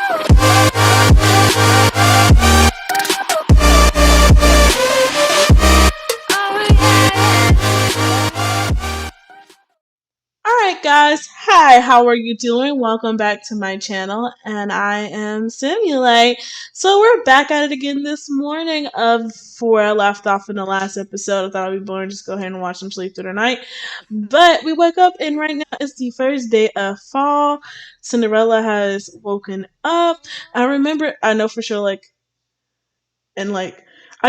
Alright guys, hi, how are you doing? Welcome back to my channel, and I am Simulate. So we're back at it again this morning of where I left off in the last episode. I thought I'd be boring, just go ahead and watch some sleep through the night. But we wake up and right now it's the first day of fall. Cinderella has woken up. I know for sure I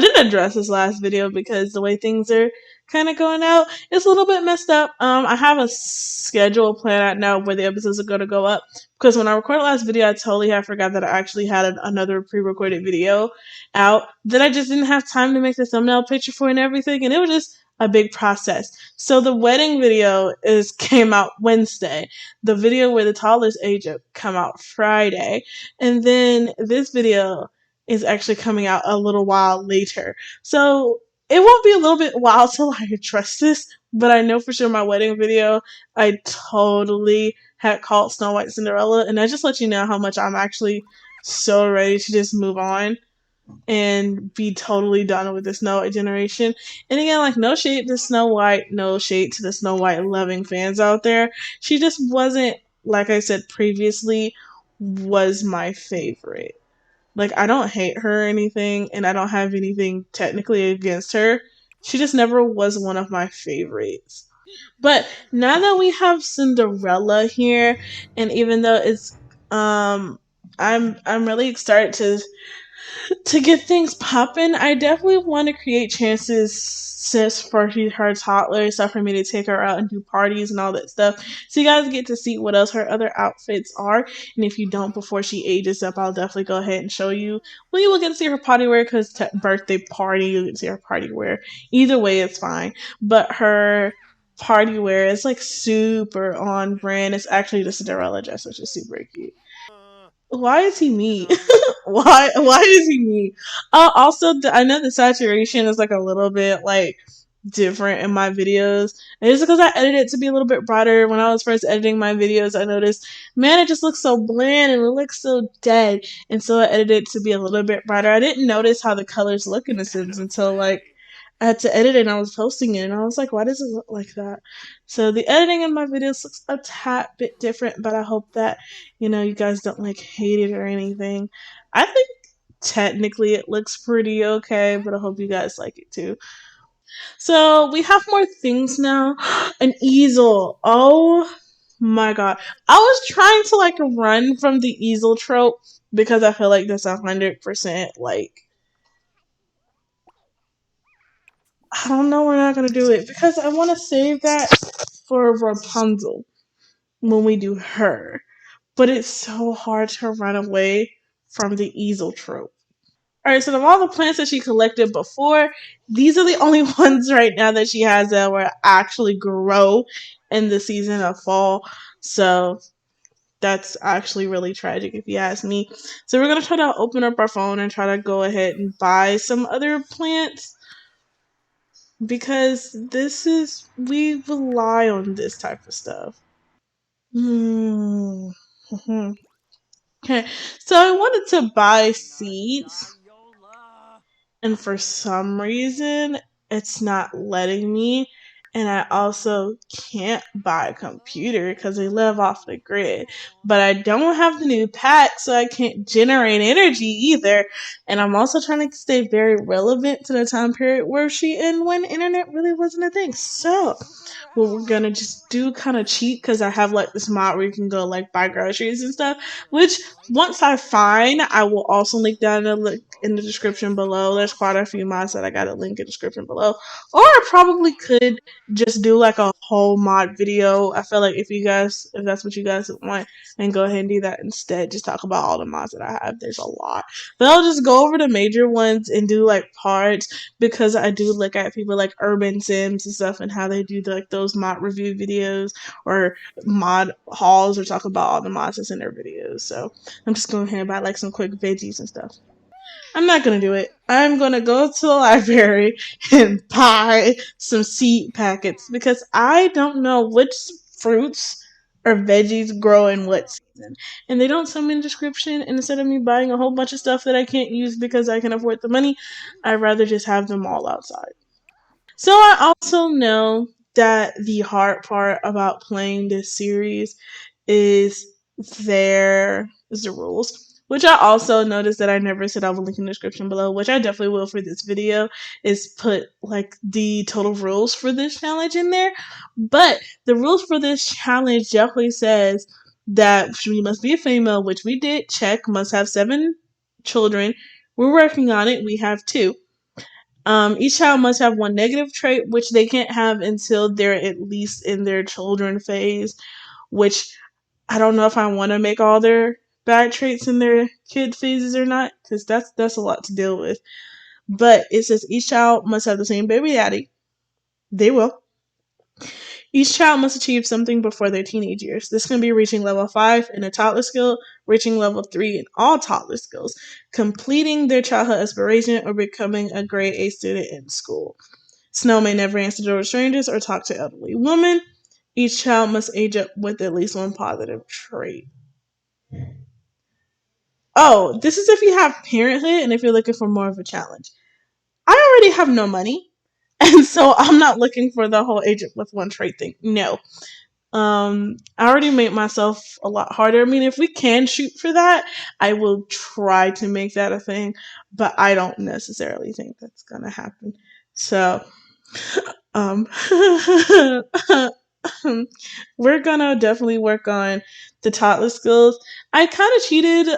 didn't address this last video because the way things are kind of going out, it's a little bit messed up. I have a schedule planned out now where the episodes are going to go up, because when I recorded last video I totally had forgot that I actually had another pre-recorded video out that I just didn't have time to make the thumbnail picture for and everything, and it was just a big process. So the wedding video came out Wednesday. The video where the toddlers age up come out Friday, and then this video is actually coming out a little while later. So it won't be a little bit while till I address this, but I know for sure my wedding video, I totally had called Snow White Cinderella, and I just let you know how much I'm actually so ready to just move on and be totally done with the Snow White generation. And again, no shade to Snow White, no shade to the Snow White loving fans out there. She just wasn't, like I said previously, was my favorite. I don't hate her or anything, and I don't have anything technically against her. She just never was one of my favorites. But now that we have Cinderella here, and even though I'm really excited to get things popping, I definitely want to create chances for her toddler stuff for me to take her out and do parties and all that stuff, so you guys get to see what else her other outfits are. And if you don't, before she ages up, I'll definitely go ahead and show you. Well, you will get to see her party wear, because birthday party, you get to see her party wear. Either way, it's fine. But her party wear is super on brand. It's actually the Cinderella dress, which is super cute. Why is he me? why is he me? Also, I know the saturation is a little bit different in my videos, and it's because I edited it to be a little bit brighter. When I was first editing my videos, I noticed, man, it just looks so bland and it looks so dead, and so I edited it to be a little bit brighter. I didn't notice how the colors look in The Sims until I had to edit it and I was posting it, and I was like, why does it look like that? So the editing in my videos looks a tad bit different, but I hope that, you guys don't hate it or anything. I think technically it looks pretty okay, but I hope you guys like it too. So we have more things now. An easel. Oh my god. I was trying to run from the easel trope, because I feel like that's 100% I don't know, we're not gonna do it because I want to save that for Rapunzel when we do her. But it's so hard to run away from the easel trope. Alright, so of all the plants that she collected before, these are the only ones right now that she has that will actually grow in the season of fall. So that's actually really tragic if you ask me. So we're going to try to open up our phone and try to go ahead and buy some other plants, because we rely on this type of stuff. Okay, so I wanted to buy seeds, and for some reason it's not letting me. And I also can't buy a computer because they live off the grid. But I don't have the new pack, so I can't generate energy either. And I'm also trying to stay very relevant to the time period where she in, when internet really wasn't a thing. So what we're gonna just do, kind of cheat, because I have this mod where you can go buy groceries and stuff, which once I find, I will also link down in the description below. There's quite a few mods that I got a link in the description below. Or I probably could just do a whole mod video. I feel like if that's what you guys want, and go ahead and do that instead. Just talk about all the mods that I have. There's a lot. But I'll just go over the major ones and do parts, because I do look at people like Urban Sims and stuff and how they do those mod review videos or mod hauls, or talk about all the mods that's in their videos. So I'm just going ahead and buy some quick veggies and stuff. I'm not gonna do it. I'm gonna go to the library and buy some seed packets, because I don't know which fruits or veggies grow in what season. And they don't tell me in the description. And instead of me buying a whole bunch of stuff that I can't use because I can afford the money, I'd rather just have them all outside. So I also know that the hard part about playing this series is the rules. Which I also noticed that I never said I will link in the description below, which I definitely will for this video, is put like the total rules for this challenge in there. But the rules for this challenge definitely says that we must be a female, which we did check, must have 7 children. We're working on it. We have 2. Each child must have 1 negative trait, which they can't have until they're at least in their children phase, which I don't know if I want to make all their bad traits in their kid phases or not, because that's a lot to deal with. But it says each child must have the same baby daddy. They will. Each child must achieve something before their teenage years. This can be reaching level 5 in a toddler skill, reaching level 3 in all toddler skills, completing their childhood aspiration, or becoming a grade A student in school. Snow may never answer the door to strangers or talk to elderly women. Each child must age up with at least 1 positive trait. Oh, this is if you have parenthood and if you're looking for more of a challenge. I already have no money, and so I'm not looking for the whole age up with 1 trait thing. No. I already made myself a lot harder. I mean, if we can shoot for that, I will try to make that a thing, but I don't necessarily think that's gonna happen. So, um, we're gonna definitely work on the toddler skills. I kind of cheated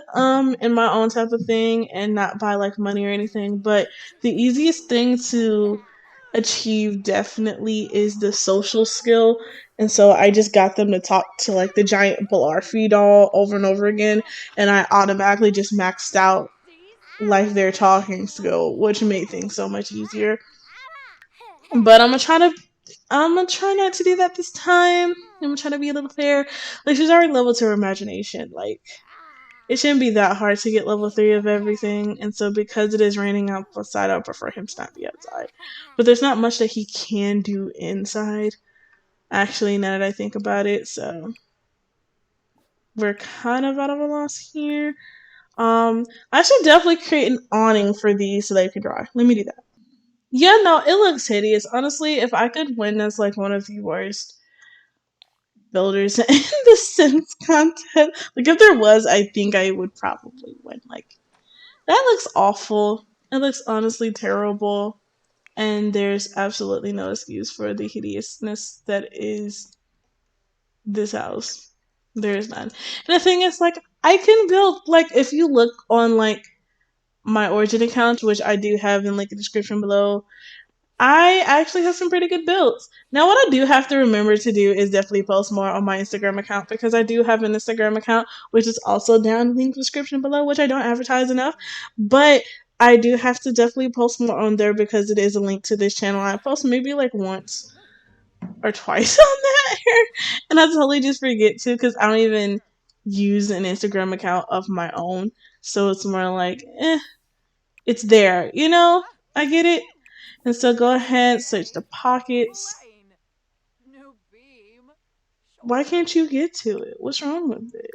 in my own type of thing and not buy like money or anything, but the easiest thing to achieve definitely is the social skill. And so I just got them to talk to like the giant Blarfy doll over and over again, and I automatically just maxed out like their talking skill, which made things so much easier. But I'm gonna try not to do that this time. I'm gonna try to be a little fair. Like, she's already level 2 imagination. Like, it shouldn't be that hard to get level 3 of everything. And so because it is raining outside, I prefer him to not be outside. But there's not much that he can do inside, actually, now that I think about it. So we're kind of out of a loss here. I should definitely create an awning for these so they can dry. Let me do that. Yeah, no, it looks hideous. Honestly, if I could win as like one of the worst builders in the Sims content, like if there was, I think I would probably win. Like, that looks awful. It looks honestly terrible. And there's absolutely no excuse for the hideousness that is this house. There is none. And the thing is, like, I can build, like, if you look on, like, my origin account, which I do have in, like, the description below, I actually have some pretty good builds. Now, what I do have to remember to do is definitely post more on my Instagram account, because I do have an Instagram account, which is also down in the link description below, which I don't advertise enough. But I do have to definitely post more on there because it is a link to this channel. I post maybe like once or twice on there, and I totally just forget to because I don't even use an Instagram account of my own. So it's more like, it's there, you know? I get it. And so go ahead, search the pockets. Why can't you get to it? What's wrong with it?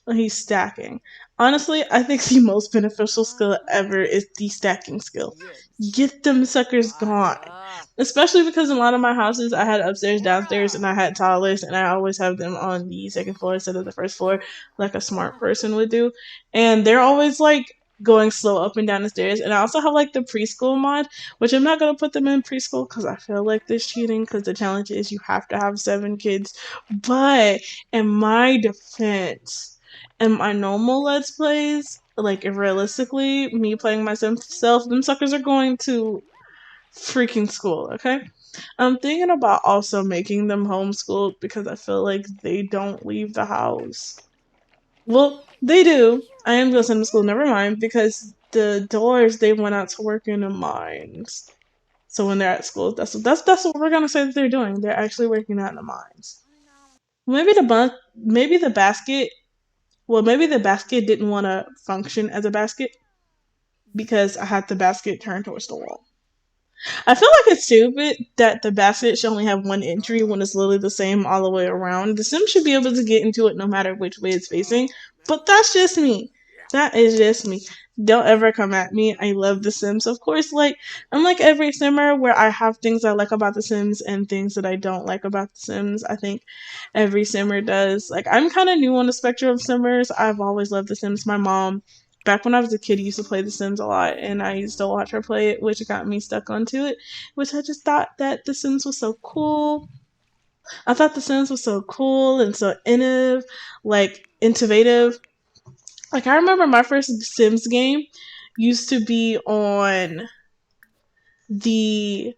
Well, he's stacking. Honestly, I think the most beneficial skill ever is the stacking skill. Get them suckers gone. Especially because in a lot of my houses, I had upstairs, downstairs, and I had toddlers, and I always have them on the second floor instead of the first floor, like a smart person would do. And they're always like going slow up and down the stairs. And I also have like the preschool mod, which I'm not going to put them in preschool because I feel like this cheating, because the challenge is you have to have 7 kids. But in my defense, in my normal Let's Plays, like, if realistically, me playing myself, them suckers are going to freaking school, okay? I'm thinking about also making them homeschooled because I feel like they don't leave the house. Well, they do. I am going to send them to school, never mind, because the doors, they went out to work in the mines. So when they're at school, that's what we're going to say that they're doing. They're actually working out in the mines. Maybe the basket. Well, maybe the basket didn't want to function as a basket because I had the basket turned towards the wall. I feel like it's stupid that the basket should only have one entry when it's literally the same all the way around. The sim should be able to get into it no matter which way it's facing. But that's just me. That is just me. Don't ever come at me. I love The Sims. Of course, like, unlike every simmer where I have things I like about The Sims and things that I don't like about The Sims, I think every simmer does. Like, I'm kind of new on the spectrum of simmers. I've always loved The Sims. My mom, back when I was a kid, used to play The Sims a lot, and I used to watch her play it, which got me stuck onto it. Which I just thought that The Sims was so cool. I thought The Sims was so cool and so innovative. Like I remember my first Sims game used to be on the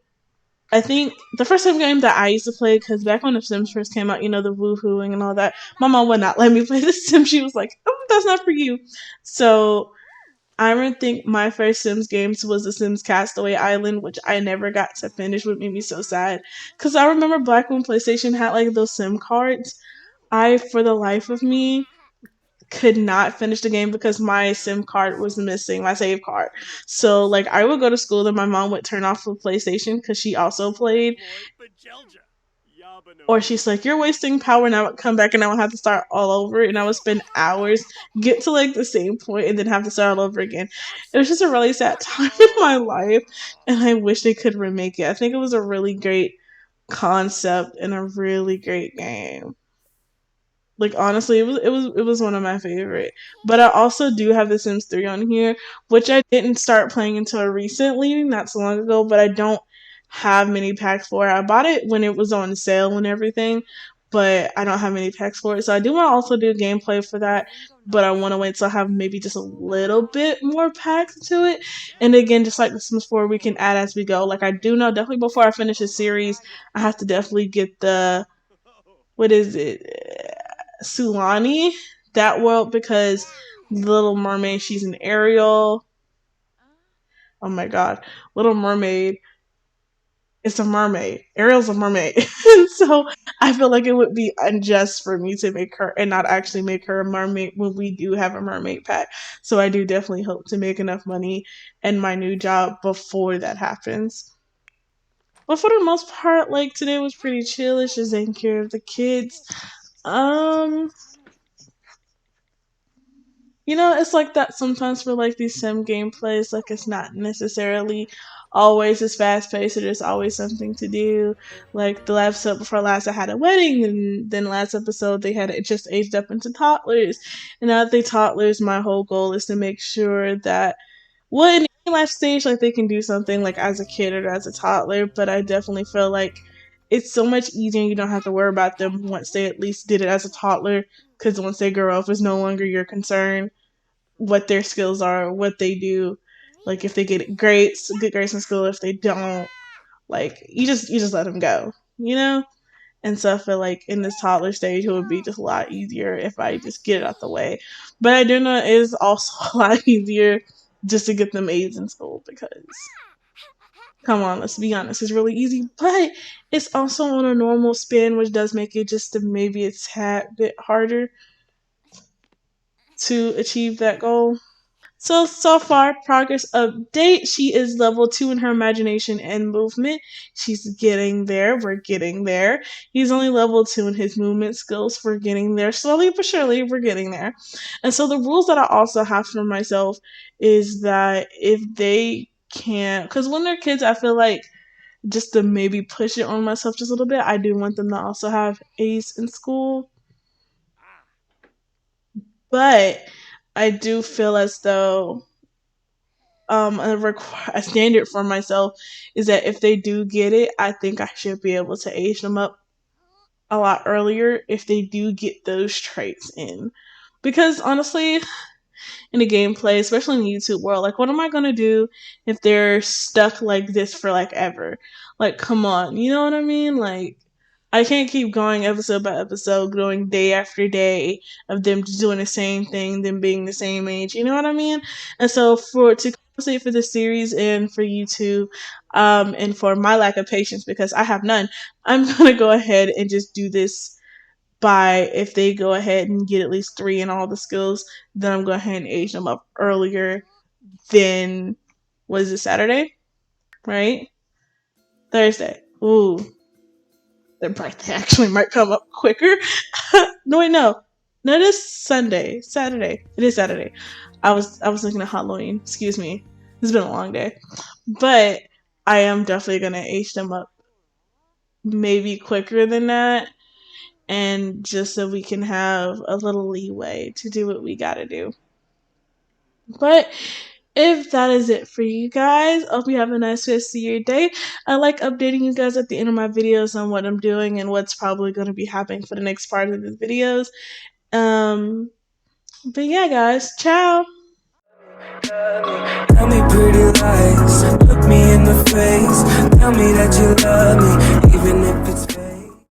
I think the first Sims game that I used to play, because back when The Sims first came out, the woohooing and all that, my mom would not let me play The Sims. She was like, "Oh, that's not for you." So I don't think my first Sims games was The Sims Castaway Island, which I never got to finish, which made me so sad. Because I remember back when PlayStation had like those SIM cards, I, for the life of me, could not finish the game because my SIM card was missing, my save card. So like I would go to school and my mom would turn off the PlayStation because she also played, or she's like, "You're wasting power," and I would come back and I would have to start all over, and I would spend hours, get to like the same point, and then have to start all over again. It was just a really sad time in my life, and I wish they could remake it. I think it was a really great concept and a really great game. Like honestly, it was one of my favorite. But I also do have The Sims 3 on here, which I didn't start playing until recently, not so long ago. But I don't have many packs for it. I bought it when it was on sale and everything, but I don't have many packs for it. So I do want to also do gameplay for that, but I want to wait till I have maybe just a little bit more packs to it. And again, just like The Sims 4, we can add as we go. Like I do know definitely before I finish the series, I have to definitely get the what is it? Sulani, that world, because Little Mermaid, she's an Ariel. Oh my god. Little Mermaid is a mermaid. Ariel's a mermaid. And so I feel like it would be unjust for me to make her and not actually make her a mermaid when we do have a mermaid pack. So I do definitely hope to make enough money in my new job before that happens. But for the most part, like today was pretty chill. It's just taking care of the kids. Um, it's like that sometimes for like these sim gameplays. Like it's not necessarily always as fast paced, or there's always something to do. Like the last episode before last, I had a wedding, and then last episode they had it just aged up into toddlers. And now that they toddlers, my whole goal is to make sure that well, in any life stage, like they can do something like as a kid or as a toddler. But I definitely feel like it's so much easier. You don't have to worry about them once they at least did it as a toddler, because once they grow up, it's no longer your concern what their skills are, what they do. Like if they get grades, good grades in school. If they don't, like you just let them go, you know. And so I feel like in this toddler stage, it would be just a lot easier if I just get it out the way. But I do know it is also a lot easier just to get them A's in school because, come on, let's be honest, it's really easy. But it's also on a normal spin, which does make it just maybe a tad bit harder to achieve that goal. So far, progress update. She is level 2 in her imagination and movement. She's getting there. We're getting there. He's only level 2 in his movement skills. We're getting there. Slowly but surely, we're getting there. And so the rules that I also have for myself is that if they can't, because when they're kids, I feel like just to maybe push it on myself just a little bit, I do want them to also have A's in school. But I do feel as though a standard for myself is that if they do get it, I think I should be able to age them up a lot earlier if they do get those traits in. Because honestly, in the gameplay, especially in the YouTube world, like what am I gonna do if they're stuck like this for like ever? Like, come on, you know what I mean? Like, I can't keep going episode by episode, going day after day of them just doing the same thing, them being the same age. You know what I mean? And so to compensate for the series and for YouTube, and for my lack of patience because I have none, I'm gonna go ahead and just do this by if they go ahead and get at least 3 in all the skills, then I'm going to go ahead and age them up earlier than was it Saturday, right? Thursday. Ooh, their birthday actually might come up quicker. No, wait, no. No, it is Sunday. Saturday. It is Saturday. I was thinking of Halloween. Excuse me. It's been a long day. But I am definitely gonna age them up maybe quicker than that. And just so we can have a little leeway to do what we gotta do. But if that is it for you guys, I hope you have a nice rest of your day. I like updating you guys at the end of my videos on what I'm doing and what's probably going to be happening for the next part of the videos. But yeah, guys, ciao. Tell me pretty lies, look me in the face, tell me that you love me, even if it's